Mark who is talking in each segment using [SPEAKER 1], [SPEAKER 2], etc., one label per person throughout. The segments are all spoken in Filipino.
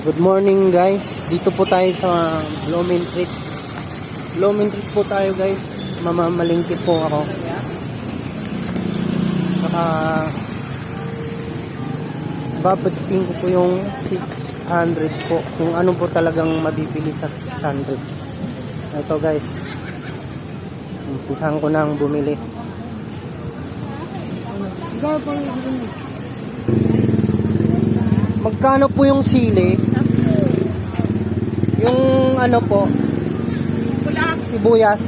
[SPEAKER 1] Good morning guys. Dito po tayo sa Blooming Treat. Blooming Treat po tayo guys. Mamamalingki po ako. Saka babatikin ko po yung 600 po. Kung ano po talagang mabibili sa 600. Ito guys. Umpisahan ko na ang bumili. Magkano po yung sili? Yung ano po? Sibuyas?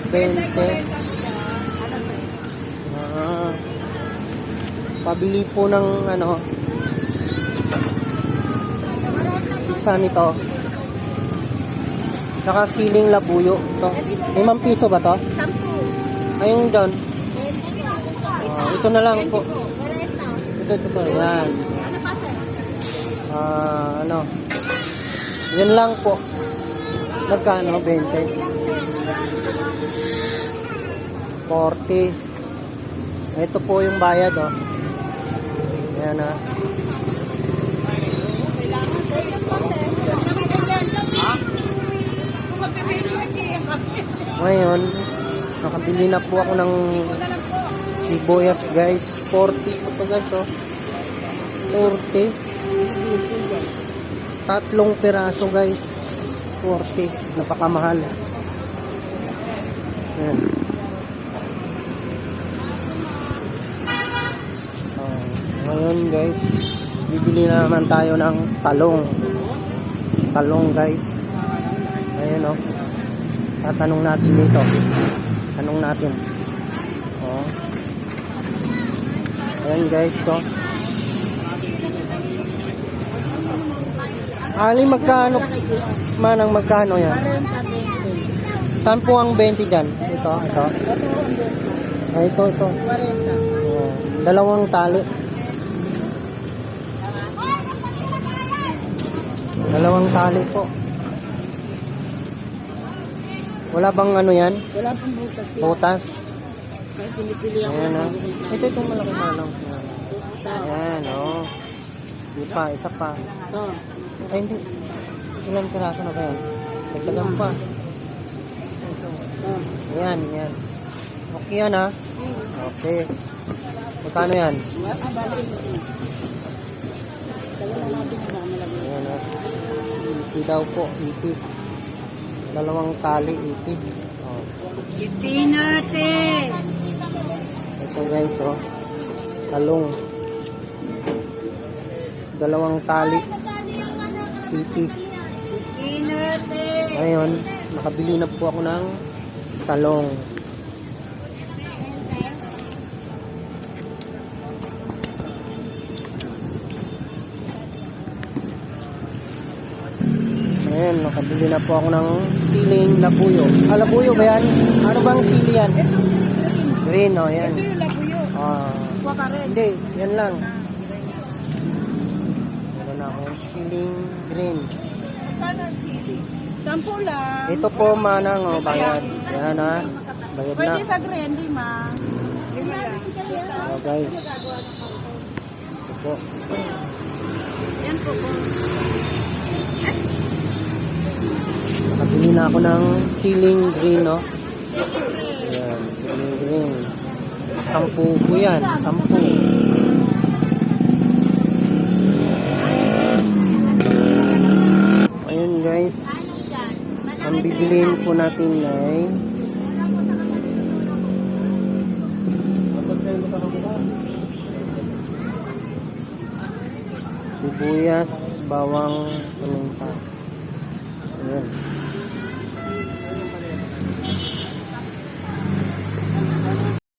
[SPEAKER 1] 20. Pabili po ng ano? Isa nito. Saka siling labuyo. Ito. 5 piso ba to? 10. Ayun doon. Ito na lang po. Ito. Yan. Ano? Yan lang po. Magkano? 20. 40. Ito po yung bayad, oh. Ayan, ah. Ngayon, nakabili na po ako ng sibuyas, guys. 40 po to, guys, oh. 40. Tatlong piraso guys, 40. Napakamahal. Ayan. Ngayon guys, bibili na naman tayo ng talong. Talong guys. Ayan o. Tatanong natin dito. Tanong natin. Ayan guys, so Ali, magkano? Manang magkano yan? Saan po ang 20 dyan? Ito. Ay, ito. Dalawang tali. Dalawang tali po. Wala bang ano yan?
[SPEAKER 2] Wala pang butas yan.
[SPEAKER 1] Butas?
[SPEAKER 2] Kaya pinipili ako.
[SPEAKER 1] Ayan, oh. Itong malaki manong. Ayan, oh. Isa pa.
[SPEAKER 2] Ito.
[SPEAKER 1] Ay, hindi. Ilang piraso na ba yan? Nagdagan pa. Yan. Okay yan, ha? Okay. Magkano yan? Ayan, ha? 80 daw po. 80. Dalawang tali, 80. Oh.
[SPEAKER 2] 50 natin.
[SPEAKER 1] Ito guys, oh. Talong. Dalawang tali. 80. Ngayon, nakabili na po ako ng talong. Ngayon, nakabili na po ako ng siling labuyo. Labuyo ba yan? Ano bang sili yan? Green, oh, yan.
[SPEAKER 2] Ito yung labuyo.
[SPEAKER 1] Hindi, yan lang. Meron ako yung siling green.
[SPEAKER 2] Kanan sili. 10 lang.
[SPEAKER 1] Ito po manang, oh, bayad. Yan, ha. Bayad na.
[SPEAKER 2] Pwede sa green, 5.
[SPEAKER 1] Oh, guys. Ito po.
[SPEAKER 2] Yan po.
[SPEAKER 1] Nakabili na ako ng siling green, no? Ayan, siling green. 10 po yan. 10. Ayun, guys. Ang bibiliin po natin ay sibuyas, bawang, paminta. Ayan.